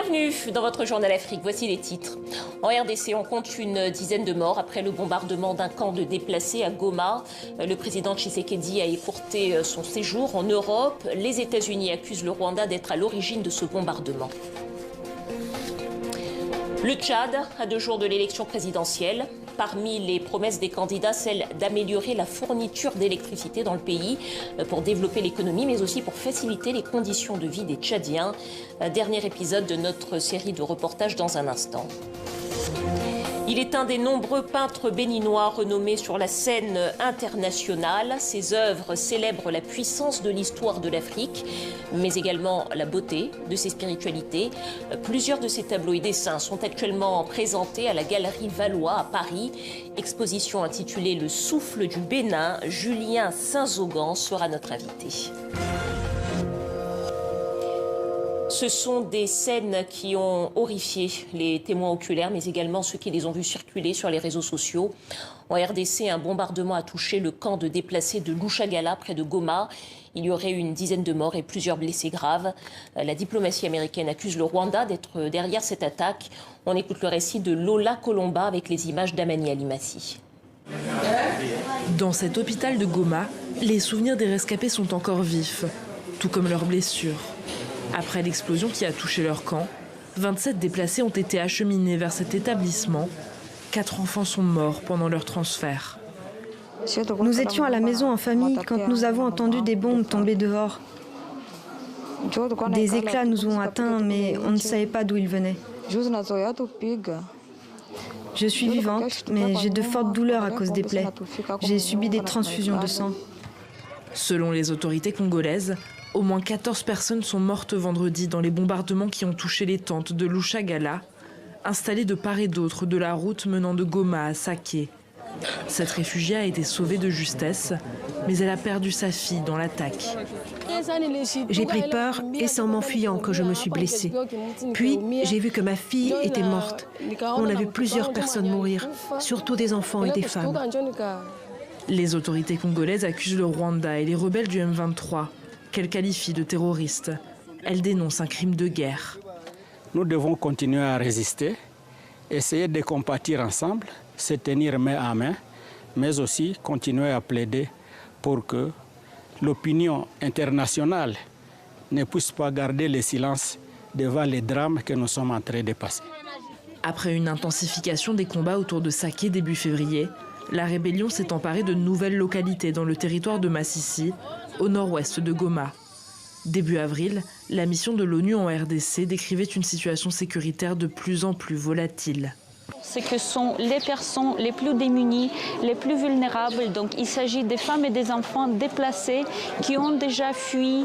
Bienvenue dans votre journal Afrique, voici les titres. En RDC, on compte une dizaine de morts après le bombardement d'un camp de déplacés à Goma. Le président Tshisekedi a écourté son séjour en Europe. Les États-Unis accusent le Rwanda d'être à l'origine de ce bombardement. Le Tchad, à 2 jours de l'élection présidentielle. Parmi les promesses des candidats, celle d'améliorer la fourniture d'électricité dans le pays pour développer l'économie, mais aussi pour faciliter les conditions de vie des Tchadiens. Dernier épisode de notre série de reportages dans un instant. Il est un des nombreux peintres béninois renommés sur la scène internationale. Ses œuvres célèbrent la puissance de l'histoire de l'Afrique, mais également la beauté de ses spiritualités. Plusieurs de ses tableaux et dessins sont actuellement présentés à la Galerie Valois à Paris. Exposition intitulée Le souffle du Bénin. Julien Saint-Zogan sera notre invité. Ce sont des scènes qui ont horrifié les témoins oculaires, mais également ceux qui les ont vus circuler sur les réseaux sociaux. En RDC, un bombardement a touché le camp de déplacés de Louchagala, près de Goma. Il y aurait eu une dizaine de morts et plusieurs blessés graves. La diplomatie américaine accuse le Rwanda d'être derrière cette attaque. On écoute le récit de Lola Colomba avec les images d'Amani Alimassi. Dans cet hôpital de Goma, les souvenirs des rescapés sont encore vifs, tout comme leurs blessures. Après l'explosion qui a touché leur camp, 27 déplacés ont été acheminés vers cet établissement. 4 enfants sont morts pendant leur transfert. Nous étions à la maison en famille quand nous avons entendu des bombes tomber dehors. Des éclats nous ont atteints, mais on ne savait pas d'où ils venaient. Je suis vivante, mais j'ai de fortes douleurs à cause des plaies. J'ai subi des transfusions de sang. Selon les autorités congolaises, au moins 14 personnes sont mortes vendredi dans les bombardements qui ont touché les tentes de Louchagala, installées de part et d'autre de la route menant de Goma à Saké. Cette réfugiée a été sauvée de justesse, mais elle a perdu sa fille dans l'attaque. J'ai pris peur et c'est en m'enfuyant que je me suis blessée. Puis j'ai vu que ma fille était morte. On a vu plusieurs personnes mourir, surtout des enfants et des femmes. Les autorités congolaises accusent le Rwanda et les rebelles du M23, qu'elles qualifient de terroristes. Elles dénoncent un crime de guerre. Nous devons continuer à résister, essayer de compatir ensemble, se tenir main à main, mais aussi continuer à plaider pour que l'opinion internationale ne puisse pas garder le silence devant les drames que nous sommes en train de passer. Après une intensification des combats autour de Saké début février, la rébellion s'est emparée de nouvelles localités dans le territoire de Massissi, au nord-ouest de Goma. Début avril, la mission de l'ONU en RDC décrivait une situation sécuritaire de plus en plus volatile. Ce sont les personnes les plus démunies, les plus vulnérables. Donc, il s'agit des femmes et des enfants déplacés qui ont déjà fui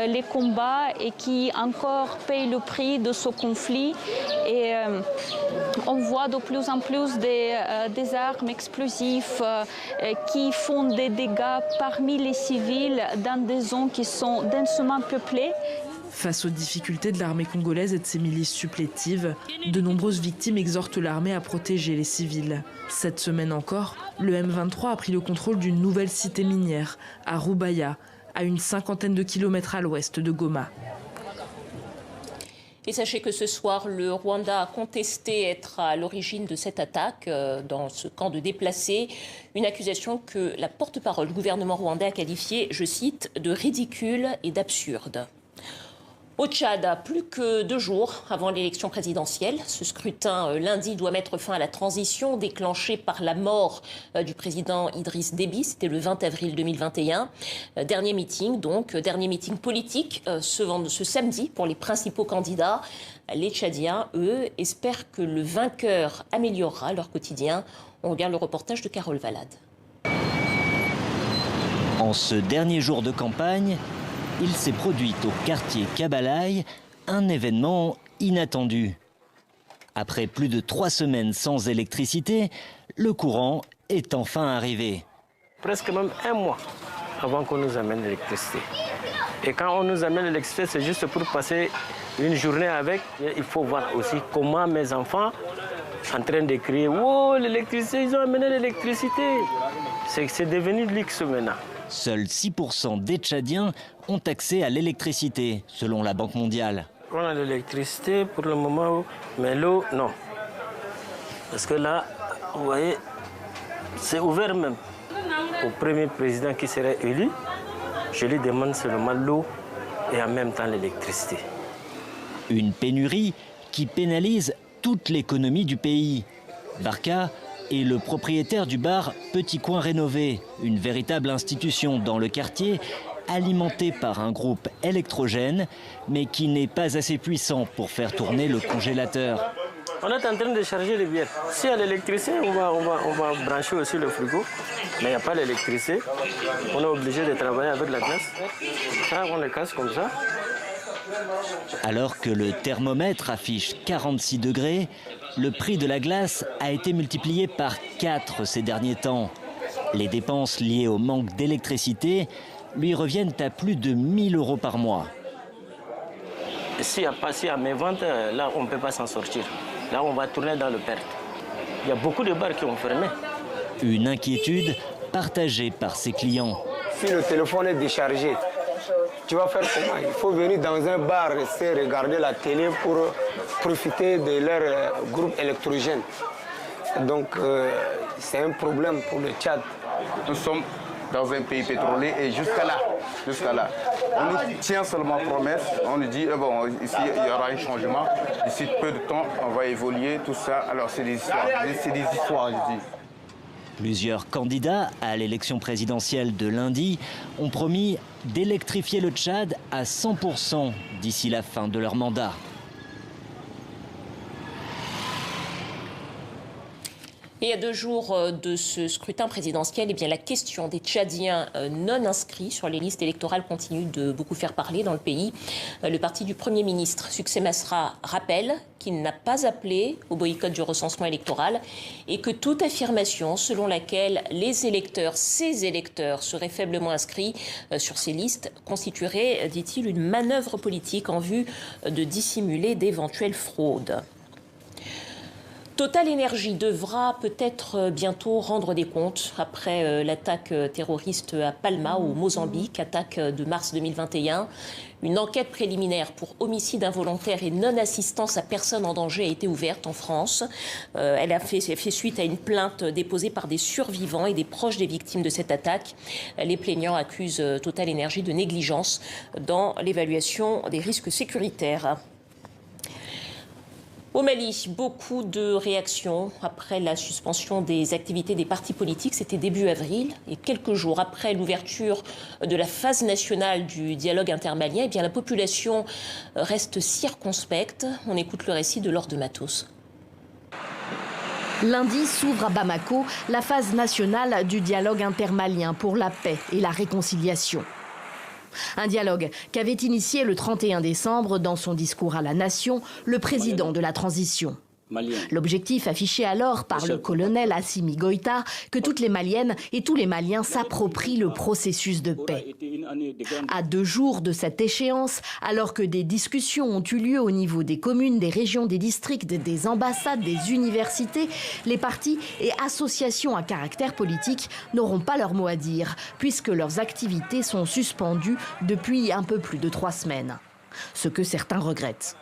les combats et qui encore payent le prix de ce conflit. Et on voit de plus en plus des armes explosives qui font des dégâts parmi les civils dans des zones qui sont densément peuplées. Face aux difficultés de l'armée congolaise et de ses milices supplétives, de nombreuses victimes exhortent l'armée à protéger les civils. Cette semaine encore, le M23 a pris le contrôle d'une nouvelle cité minière, à Rubaya, à une 50aine de kilomètres à l'ouest de Goma. Et sachez que ce soir, le Rwanda a contesté être à l'origine de cette attaque dans ce camp de déplacés. Une accusation que la porte-parole du gouvernement rwandais a qualifiée, je cite, de ridicule et d'absurde. Au Tchad, plus que 2 jours avant l'élection présidentielle, ce scrutin lundi doit mettre fin à la transition déclenchée par la mort du président Idriss Déby. C'était le 20 avril 2021. Dernier meeting politique ce samedi pour les principaux candidats. Les Tchadiens, eux, espèrent que le vainqueur améliorera leur quotidien. On regarde le reportage de Carole Valade. En ce dernier jour de campagne, il s'est produit au quartier Kabalaï un événement inattendu. Après plus de 3 semaines sans électricité, le courant est enfin arrivé. Presque même 1 mois avant qu'on nous amène l'électricité. Et quand on nous amène l'électricité, c'est juste pour passer une journée avec. Il faut voir aussi comment mes enfants en train de crier « Oh, l'électricité, ils ont amené l'électricité !» C'est devenu de luxe maintenant. Seuls 6% des Tchadiens ont accès à l'électricité, selon la Banque mondiale. On a l'électricité pour le moment, mais l'eau, non. Parce que là, vous voyez, c'est ouvert même. Au premier président qui serait élu, je lui demande seulement l'eau et en même temps l'électricité. Une pénurie qui pénalise toute l'économie du pays. Barka est le propriétaire du bar Petit Coin Rénové, une véritable institution dans le quartier, alimentée par un groupe électrogène, mais qui n'est pas assez puissant pour faire tourner le congélateur. On est en train de charger les bières. S'il y a l'électricité, on va brancher aussi le frigo. Mais il n'y a pas l'électricité. On est obligé de travailler avec la glace. Ça, on le casse comme ça. Alors que le thermomètre affiche 46 degrés, le prix de la glace a été multiplié par 4 ces derniers temps. Les dépenses liées au manque d'électricité lui reviennent à plus de 1 000 € par mois. S'il n'y a pas mes ventes, là, on ne peut pas s'en sortir. Là, on va tourner dans le perte. Il y a beaucoup de bars qui ont fermé. Une inquiétude partagée par ses clients. Si le téléphone est déchargé, tu vas faire comment? Il faut venir dans un bar, rester regarder la télé pour profiter de leur groupe électrogène. Donc, c'est un problème pour le Tchad. Nous sommes dans un pays pétrolier et jusqu'à là, on nous tient seulement promesse, on nous dit bon, ici il y aura un changement, d'ici peu de temps on va évoluer, tout ça. Alors c'est des histoires, je dis. Plusieurs candidats à l'élection présidentielle de lundi ont promis d'électrifier le Tchad à 100% d'ici la fin de leur mandat. Et à 2 jours de ce scrutin présidentiel, eh bien, la question des Tchadiens non inscrits sur les listes électorales continue de beaucoup faire parler dans le pays. Le parti du Premier ministre, Succès Masra, rappelle qu'il n'a pas appelé au boycott du recensement électoral et que toute affirmation selon laquelle les électeurs, ces électeurs, seraient faiblement inscrits sur ces listes constituerait, dit-il, une manœuvre politique en vue de dissimuler d'éventuelles fraudes. Total Energy devra peut-être bientôt rendre des comptes après l'attaque terroriste à Palma, au Mozambique, attaque de mars 2021. Une enquête préliminaire pour homicide involontaire et non-assistance à personne en danger a été ouverte en France. Elle a fait suite à une plainte déposée par des survivants et des proches des victimes de cette attaque. Les plaignants accusent Total Energy de négligence dans l'évaluation des risques sécuritaires. Au Mali, beaucoup de réactions après la suspension des activités des partis politiques. C'était début avril. Et quelques jours après l'ouverture de la phase nationale du dialogue intermalien, eh bien, la population reste circonspecte. On écoute le récit de Laure de Matos. Lundi s'ouvre à Bamako la phase nationale du dialogue intermalien pour la paix et la réconciliation. Un dialogue qu'avait initié le 31 décembre dans son discours à la nation le président de la transition. L'objectif affiché alors par le colonel Assimi Goïta, que toutes les Maliennes et tous les Maliens s'approprient le processus de paix. À 2 jours de cette échéance, alors que des discussions ont eu lieu au niveau des communes, des régions, des districts, des ambassades, des universités, les partis et associations à caractère politique n'auront pas leur mot à dire, puisque leurs activités sont suspendues depuis un peu plus de 3 semaines. Ce que certains regrettent.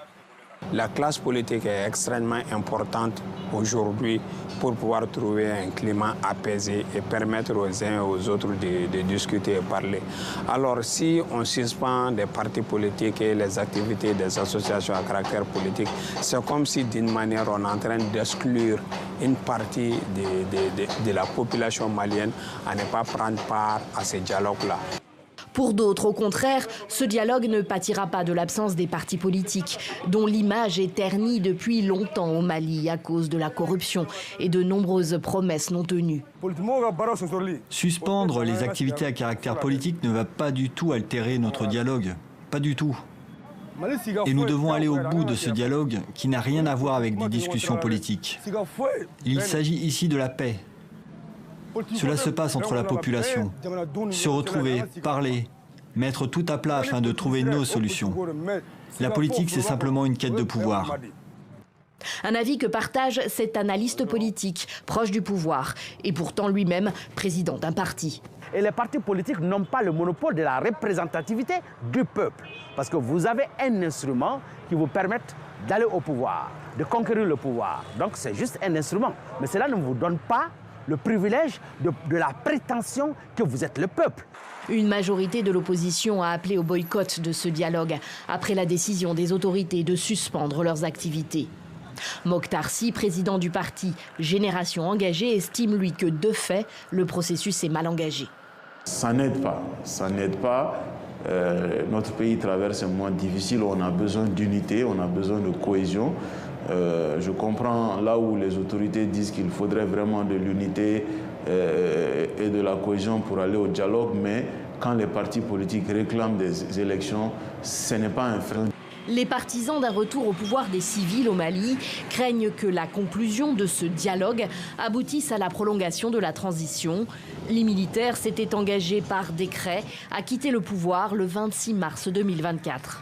La classe politique est extrêmement importante aujourd'hui pour pouvoir trouver un climat apaisé et permettre aux uns et aux autres de discuter et parler. Alors si on suspend des partis politiques et les activités des associations à caractère politique, c'est comme si d'une manière on est en train d'exclure une partie de la population malienne à ne pas prendre part à ces dialogues-là. Pour d'autres, au contraire, ce dialogue ne pâtira pas de l'absence des partis politiques, dont l'image est ternie depuis longtemps au Mali à cause de la corruption et de nombreuses promesses non tenues. Suspendre les activités à caractère politique ne va pas du tout altérer notre dialogue. Pas du tout. Et nous devons aller au bout de ce dialogue qui n'a rien à voir avec des discussions politiques. Il s'agit ici de la paix. Cela se passe entre la population. Se retrouver, parler, mettre tout à plat afin de trouver nos solutions. La politique, c'est simplement une quête de pouvoir. Un avis que partage cet analyste politique, proche du pouvoir, et pourtant lui-même président d'un parti. Et les partis politiques n'ont pas le monopole de la représentativité du peuple. Parce que vous avez un instrument qui vous permet d'aller au pouvoir, de conquérir le pouvoir. Donc c'est juste un instrument. Mais cela ne vous donne pas le privilège de la prétention que vous êtes le peuple. Une majorité de l'opposition a appelé au boycott de ce dialogue après la décision des autorités de suspendre leurs activités. Mokhtar Sy, président du parti Génération Engagée, estime lui que de fait, le processus est mal engagé. Ça n'aide pas, ça n'aide pas. Notre pays traverse un moment difficile, on a besoin d'unité, on a besoin de cohésion. Je comprends là où les autorités disent qu'il faudrait vraiment de l'unité et de la cohésion pour aller au dialogue, mais quand les partis politiques réclament des élections, ce n'est pas un frein. Les partisans d'un retour au pouvoir des civils au Mali craignent que la conclusion de ce dialogue aboutisse à la prolongation de la transition. Les militaires s'étaient engagés par décret à quitter le pouvoir le 26 mars 2024.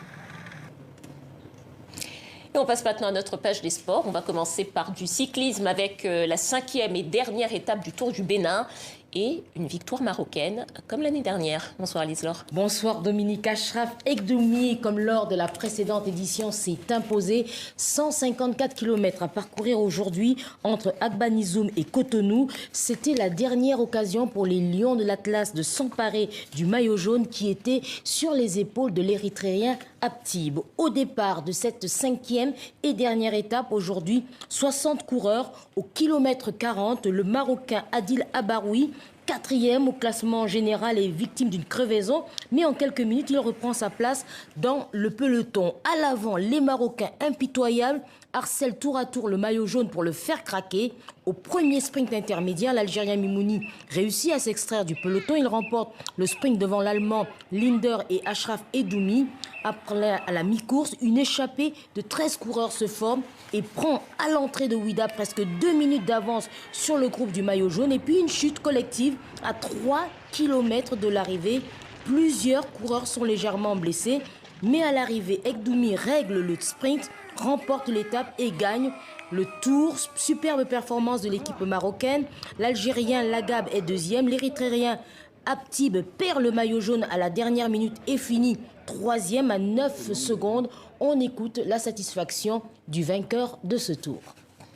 Et on passe maintenant à notre page des sports. On va commencer par du cyclisme avec la 5e et dernière étape du Tour du Bénin. Et une victoire marocaine comme l'année dernière. Bonsoir Lise-Laure. Bonsoir Dominique. Achraf Ekdoumi, comme lors de la précédente édition, s'est imposé. 154 km à parcourir aujourd'hui entre Agbanizoum et Cotonou. C'était la dernière occasion pour les Lions de l'Atlas de s'emparer du maillot jaune qui était sur les épaules de l'Érythréen Aptib. Au départ de cette 5e et dernière étape, aujourd'hui, 60 coureurs au kilomètre 40. Le Marocain Adil Abaroui, 4e au classement général, est victime d'une crevaison, mais en quelques minutes, il reprend sa place dans le peloton. À l'avant, les Marocains impitoyables harcèlent tour à tour le maillot jaune pour le faire craquer. Au premier sprint intermédiaire, l'Algérien Mimouni réussit à s'extraire du peloton. Il remporte le sprint devant l'Allemand Linder et Achraf Ekdoumi. Après à la mi-course, une échappée de 13 coureurs se forme et prend à l'entrée de Ouida presque 2 minutes d'avance sur le groupe du maillot jaune. Et puis une chute collective à 3 km de l'arrivée. Plusieurs coureurs sont légèrement blessés. Mais à l'arrivée, Ekdoumi règle le sprint, remporte l'étape et gagne le Tour. Superbe performance de l'équipe marocaine. L'Algérien Lagab est 2e. L'Érythréen Aptib perd le maillot jaune à la dernière minute et finit 3e à 9 secondes. On écoute la satisfaction du vainqueur de ce Tour.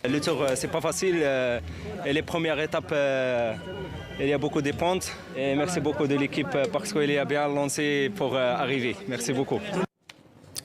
Le Tour, c'est pas facile. Et les premières étapes, il y a beaucoup de pentes. Et merci beaucoup de l'équipe parce qu'elle a bien lancé pour arriver. Merci beaucoup.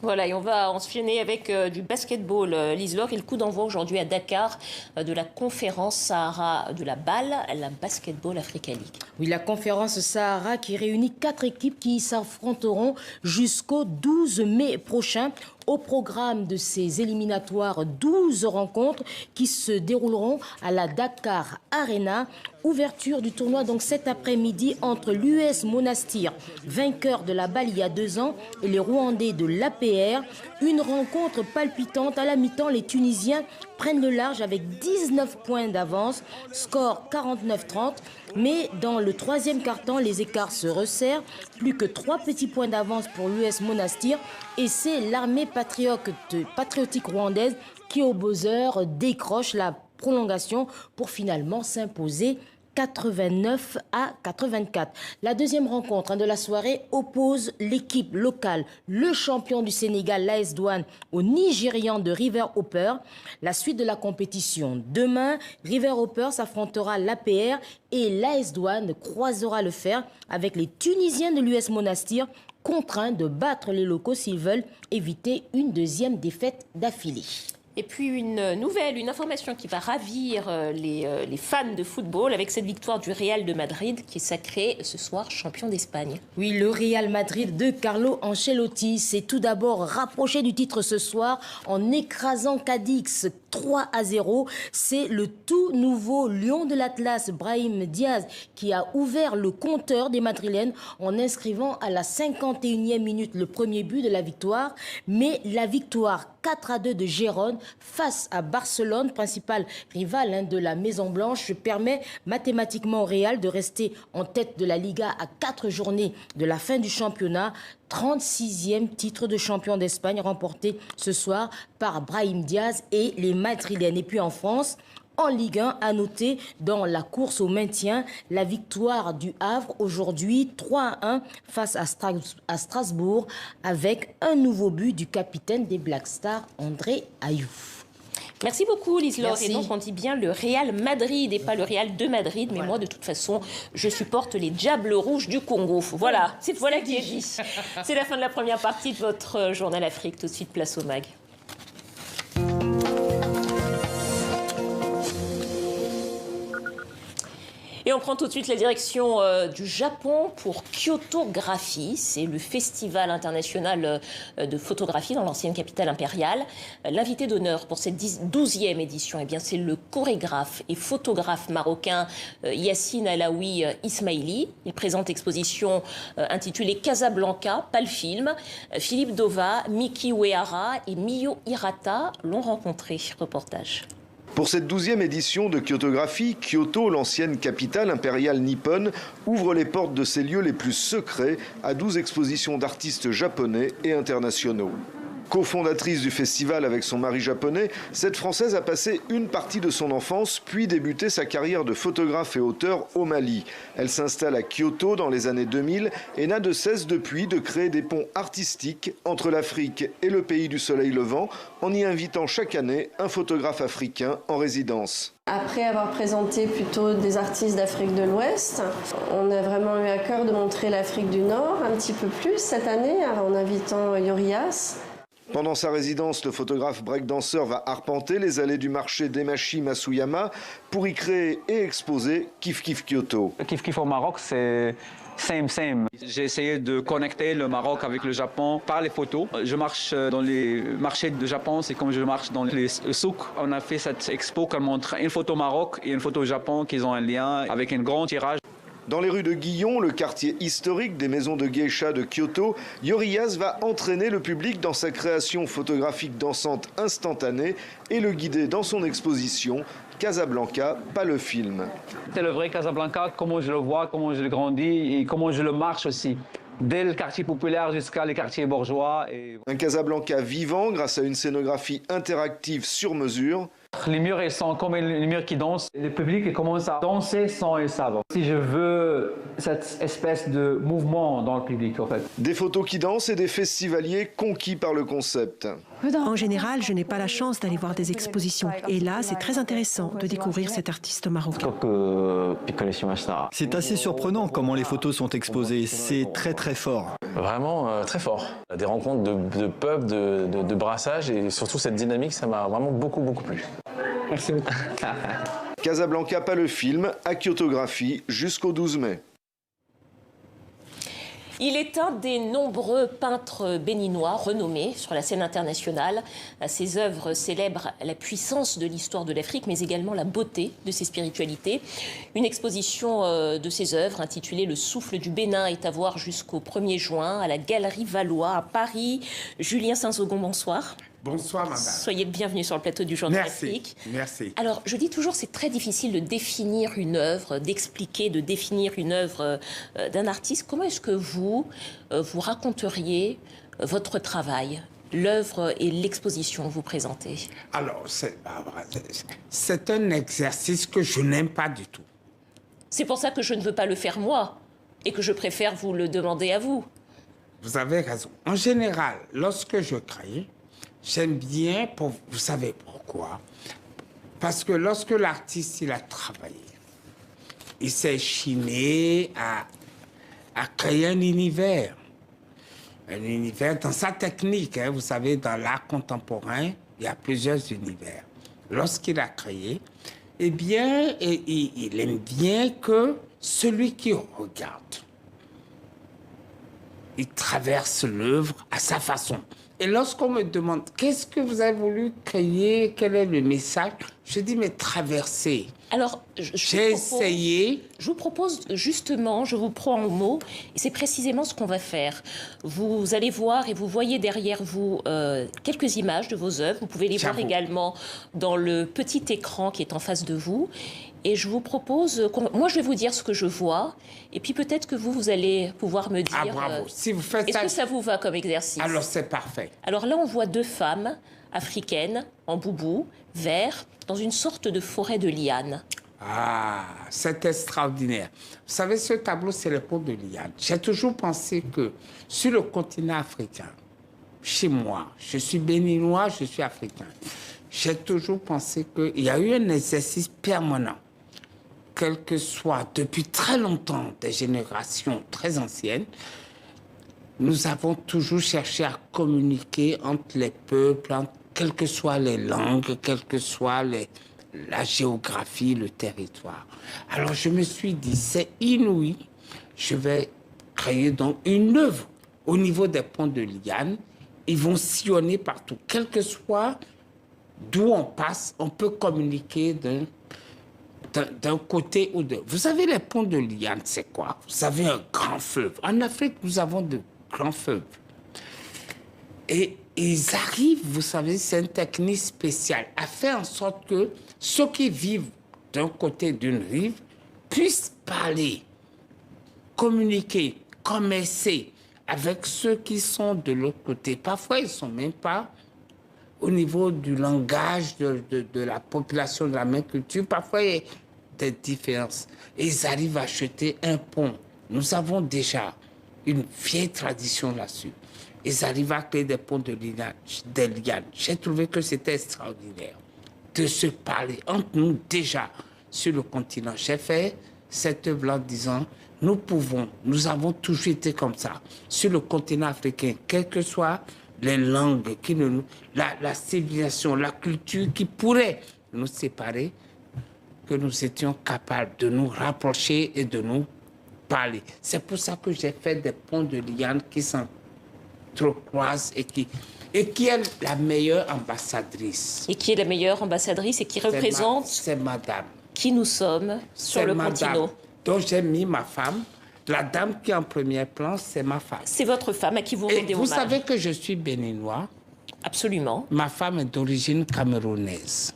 Voilà, et on va enchaîner avec du basketball, Lise-Laure. Et le coup d'envoi aujourd'hui à Dakar de la conférence Sahara de la balle, la Basketball Africa League. Oui, la conférence Sahara qui réunit 4 équipes qui s'affronteront jusqu'au 12 mai prochain. Au programme de ces éliminatoires, 12 rencontres qui se dérouleront à la Dakar Arena. Ouverture du tournoi donc cet après-midi entre l'US Monastir, vainqueur de la balle il y a 2 ans, et les Rwandais de l'APR. Une rencontre palpitante. À la mi-temps, les Tunisiens prennent le large avec 19 points d'avance, score 49-30. Mais dans le 3e quart-temps, les écarts se resserrent. Plus que 3 petits points d'avance pour l'US Monastir. Et c'est l'armée patriotique rwandaise qui, au buzzer, décroche la prolongation pour finalement s'imposer 89 à 84. La deuxième rencontre de la soirée oppose l'équipe locale, le champion du Sénégal, l'AS Douane, au Nigérian de River Hopper. La suite de la compétition. Demain, River Hopper s'affrontera l'APR et l'AS Douane croisera le fer avec les Tunisiens de l'US Monastir, contraints de battre les locaux s'ils veulent éviter une 2e défaite d'affilée. Et puis une information qui va ravir les fans de football avec cette victoire du Real de Madrid qui est sacré ce soir champion d'Espagne. Oui, le Real Madrid de Carlo Ancelotti s'est tout d'abord rapproché du titre ce soir en écrasant Cadix 3-0. C'est le tout nouveau lion de l'Atlas, Brahim Diaz, qui a ouvert le compteur des Madrilènes en inscrivant à la 51e minute le premier but de la victoire. Mais la victoire 4-2 de Gérone face à Barcelone, principal rival de la Maison Blanche, permet mathématiquement au Real de rester en tête de la Liga à 4 journées de la fin du championnat. 36e titre de champion d'Espagne remporté ce soir par Brahim Diaz et les madrilène. Et puis en France, en Ligue 1, à noter dans la course au maintien, la victoire du Havre aujourd'hui 3-1 face à Strasbourg avec un nouveau but du capitaine des Black Stars, André Ayew. Merci beaucoup, Lise-Laure. Et donc, on dit bien le Real Madrid et pas le Real de Madrid. Mais moi, de toute façon, je supporte les Diables Rouges du Congo. Voilà, voilà qui est dit. C'est la fin de la première partie de votre Journal Afrique. Tout de suite, place au MAG. Et on prend tout de suite la direction du Japon pour Kyotographie. C'est le festival international de photographie dans l'ancienne capitale impériale. L'invité d'honneur pour cette 12e édition, eh bien, c'est le chorégraphe et photographe marocain Yassine Alaoui Ismaili. Il présente l'exposition intitulée Casablanca, pas le film. Philippe Dova, Miki Uehara et Miyo Hirata l'ont rencontré. Reportage. Pour cette 12e édition de Kyotographie, Kyoto, l'ancienne capitale impériale nippone, ouvre les portes de ses lieux les plus secrets à 12 expositions d'artistes japonais et internationaux. Co-fondatrice du festival avec son mari japonais, cette Française a passé une partie de son enfance, puis débuté sa carrière de photographe et auteur au Mali. Elle s'installe à Kyoto dans les années 2000 et n'a de cesse depuis de créer des ponts artistiques entre l'Afrique et le pays du soleil levant, en y invitant chaque année un photographe africain en résidence. Après avoir présenté plutôt des artistes d'Afrique de l'Ouest, on a vraiment eu à cœur de montrer l'Afrique du Nord un petit peu plus cette année en invitant Yorias. Pendant sa résidence, le photographe breakdancer va arpenter les allées du marché d'Emashi Masuyama pour y créer et exposer Kif Kif Kyoto. Kif Kif au Maroc, c'est same. J'ai essayé de connecter le Maroc avec le Japon par les photos. Je marche dans les marchés de Japon, c'est comme je marche dans les souks. On a fait cette expo qui montre une photo Maroc et une photo Japon qui ont un lien avec un grand tirage. Dans les rues de Guillon, le quartier historique des maisons de geisha de Kyoto, Yorias va entraîner le public dans sa création photographique dansante instantanée et le guider dans son exposition Casablanca, pas le film. C'est le vrai Casablanca, comment je le vois, comment je le grandis et comment je le marche aussi. Dès le quartier populaire jusqu'à les quartiers bourgeois. Un Casablanca vivant grâce à une scénographie interactive sur mesure. Les murs, ils sont comme les murs qui dansent. Le public commence à danser sans le savoir. Si je veux cette espèce de mouvement dans le public, en fait. Des photos qui dansent et des festivaliers conquis par le concept. En général, je n'ai pas la chance d'aller voir des expositions. Et là, c'est très intéressant de découvrir cet artiste marocain. C'est assez surprenant comment les photos sont exposées. C'est très fort. Vraiment très fort. Des rencontres de peuples, de brassage et surtout cette dynamique, ça m'a vraiment beaucoup plu. Merci beaucoup. Casablanca, pas le film, à Kyotographie jusqu'au 12 mai. Il est un des nombreux peintres béninois renommés sur la scène internationale. Ses œuvres célèbrent la puissance de l'histoire de l'Afrique, mais également la beauté de ses spiritualités. Une exposition de ses œuvres intitulée « Le souffle du Bénin » est à voir jusqu'au 1er juin à la Galerie Valois à Paris. Julien Saint-Zogon, bonsoir. Bonsoir, madame. Soyez le bienvenu sur le plateau du Journal Afrique. Merci. Alors, je dis toujours, c'est très difficile de définir une œuvre, de définir une œuvre d'un artiste. Comment est-ce que vous raconteriez votre travail, l'œuvre et l'exposition que vous présentez? Alors, c'est un exercice que je n'aime pas du tout. C'est pour ça que je ne veux pas le faire moi et que je préfère vous le demander à vous. Vous avez raison. En général, lorsque je crée, j'aime bien, vous savez pourquoi? Parce que lorsque l'artiste il a travaillé, il s'est chiné à créer un univers dans sa technique. Vous savez, dans l'art contemporain, il y a plusieurs univers. Lorsqu'il a créé, eh bien, il aime bien que celui qui regarde, il traverse l'œuvre à sa façon. Et lorsqu'on me demande qu'est-ce que vous avez voulu créer, quel est le message, je dis mais traverser. Alors, j'ai essayé. Je vous propose justement, je vous prends en mots, et c'est précisément ce qu'on va faire. Vous allez voir et vous voyez derrière vous quelques images de vos œuvres. Vous pouvez les voir également dans le petit écran qui est en face de vous. Et je vous propose, moi je vais vous dire ce que je vois, et puis peut-être que vous allez pouvoir me dire... Ah bravo, si vous faites ça... Est-ce que ça vous va comme exercice? Alors c'est parfait. Alors là on voit deux femmes africaine, en boubou, vert, dans une sorte de forêt de lianes. Ah, c'est extraordinaire. Vous savez, ce tableau, c'est le pont de lianes. J'ai toujours pensé que sur le continent africain, chez moi, je suis béninois, je suis africain, j'ai toujours pensé qu'il y a eu un exercice permanent, quel que soit, depuis très longtemps, des générations très anciennes, nous avons toujours cherché à communiquer entre les peuples, quelles que soient les langues, quelle que soit la géographie, le territoire. Alors je me suis dit, c'est inouï, je vais créer donc une œuvre au niveau des ponts de lianes. Ils vont sillonner partout, quel que soit d'où on passe, on peut communiquer d'un côté ou de l'autre. Vous savez, les ponts de lianes, c'est quoi? Vous avez un grand fleuve. En Afrique, nous avons de grands fleuves. Et ils arrivent, vous savez, c'est une technique spéciale, à faire en sorte que ceux qui vivent d'un côté d'une rive puissent parler, communiquer, commercer avec ceux qui sont de l'autre côté. Parfois, ils ne sont même pas au niveau du langage de la population, de la même culture. Parfois, il y a des différences. Et ils arrivent à acheter un pont. Nous avons déjà une vieille tradition là-dessus. Ils arrivent à créer des ponts de lianes. J'ai trouvé que c'était extraordinaire de se parler entre nous déjà sur le continent. J'ai fait cette œuvre en disant, nous avons toujours été comme ça, sur le continent africain, quelles que soient les langues, la civilisation, la culture qui pourrait nous séparer, que nous étions capables de nous rapprocher et de nous parler. C'est pour ça que j'ai fait des ponts de lianes qui s'entrecroisent et qui est la meilleure ambassadrice. Et qui est la meilleure ambassadrice et qui représente c'est madame. Qui nous sommes sur le continent. Donc j'ai mis ma femme. La dame qui est en premier plan, c'est ma femme. C'est votre femme à qui vous rendez hommage. Vous savez que je suis béninois. Absolument. Ma femme est d'origine camerounaise.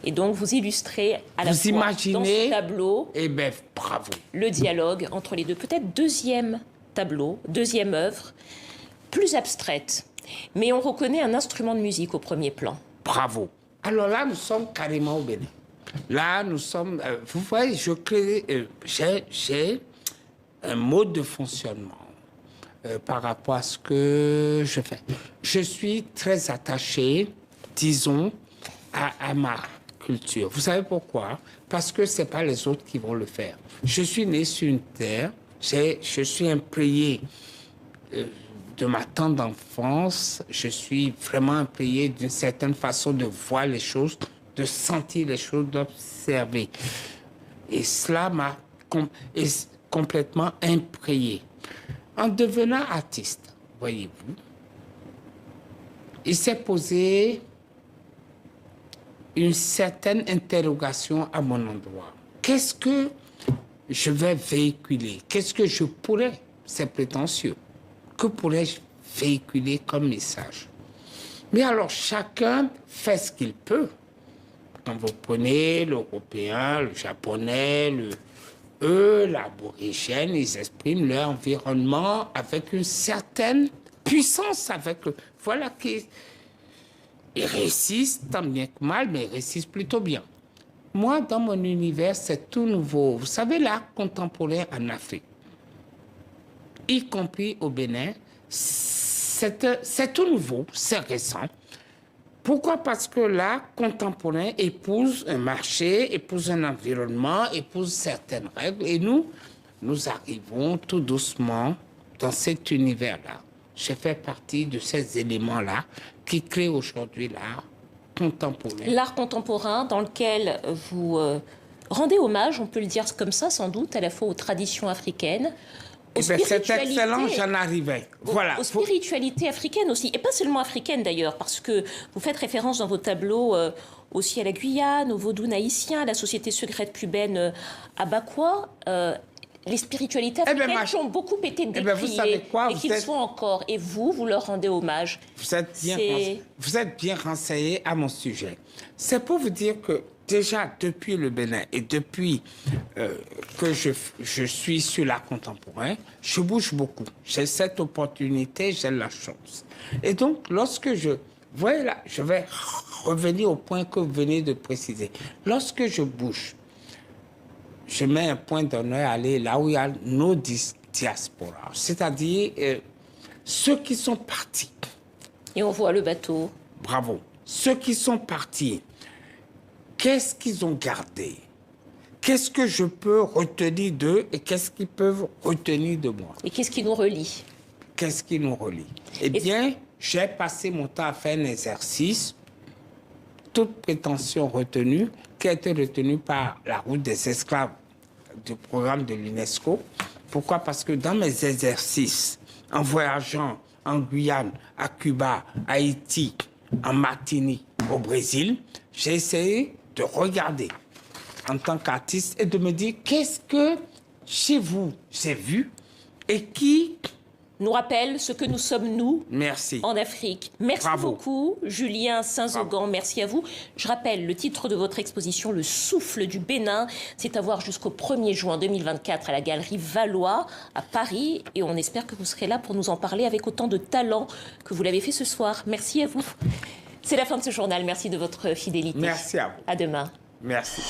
Et donc vous illustrez à la fois imaginez, dans ce tableau, eh bien, bravo, le dialogue entre les deux. Peut-être deuxième tableau, deuxième œuvre, plus abstraite. Mais on reconnaît un instrument de musique au premier plan. Bravo. Alors là, nous sommes carrément au Bénin. Là, nous sommes... vous voyez, j'ai un mode de fonctionnement par rapport à ce que je fais. Je suis très attaché, disons, à ma culture. Vous savez pourquoi? Parce que ce n'est pas les autres qui vont le faire. Je suis né sur une terre, je suis imprégné de ma tendre enfance, je suis vraiment imprégné d'une certaine façon de voir les choses, de sentir les choses, d'observer. Et cela m'a complètement imprégné. En devenant artiste, voyez-vous, il s'est posé une certaine interrogation à mon endroit. Qu'est-ce que je vais véhiculer? Qu'est-ce que je pourrais? C'est prétentieux. Que pourrais-je véhiculer comme message? Mais alors, chacun fait ce qu'il peut. Quand vous prenez l'Européen, le Japonais, l'aborigène, ils expriment leur environnement avec une certaine puissance. Voilà qu'ils réussissent tant bien que mal, mais ils réussissent plutôt bien. Moi, dans mon univers, c'est tout nouveau. Vous savez, l'art contemporain en Afrique, y compris au Bénin, c'est tout nouveau, c'est récent. Pourquoi? Parce que l'art contemporain épouse un marché, épouse un environnement, épouse certaines règles. Et nous arrivons tout doucement dans cet univers-là. Je fais partie de ces éléments-là qui créent aujourd'hui l'art contemporain. L'art contemporain dans lequel vous rendez hommage, on peut le dire comme ça sans doute, à la fois aux traditions africaines, c'est excellent, j'en arrivais. Voilà. Aux spiritualités africaines aussi, et pas seulement africaines d'ailleurs, parce que vous faites référence dans vos tableaux aussi à la Guyane, au vaudou haïtien, à la société secrète cubaine Abakwa. Les spiritualités africaines qui ont beaucoup été décriées et qui le sont encore. Et vous leur rendez hommage. Vous êtes bien renseigné à mon sujet. C'est pour vous dire que déjà, depuis le Bénin et depuis que je suis sur l'art contemporain, je bouge beaucoup. J'ai cette opportunité, j'ai la chance. Et donc, lorsque Voilà, je vais revenir au point que vous venez de préciser. Lorsque je bouge, je mets un point d'honneur à aller là où il y a nos diasporas, c'est-à-dire ceux qui sont partis. Et on voit le bateau. Bravo. Ceux qui sont partis, qu'est-ce qu'ils ont gardé? Qu'est-ce que je peux retenir d'eux et qu'est-ce qu'ils peuvent retenir de moi? Et qu'est-ce qui nous relie? Qu'est-ce qui nous relie? Eh bien, j'ai passé mon temps à faire un exercice, toute prétention retenue, qui a été retenue par la route des esclaves du programme de l'UNESCO. Pourquoi? Parce que dans mes exercices, en voyageant en Guyane, à Cuba, à Haïti, en Martinique, au Brésil, j'ai essayé de regarder en tant qu'artiste et de me dire qu'est-ce que chez vous j'ai vu et qui nous rappelle ce que nous sommes, nous, merci. En Afrique. Merci beaucoup, Julien Saint-Zogan. Merci à vous. Je rappelle le titre de votre exposition, Le souffle du Bénin. C'est à voir jusqu'au 1er juin 2024 à la Galerie Valois à Paris. Et on espère que vous serez là pour nous en parler avec autant de talent que vous l'avez fait ce soir. Merci à vous. C'est la fin de ce journal. Merci de votre fidélité. Merci à vous. À demain. Merci.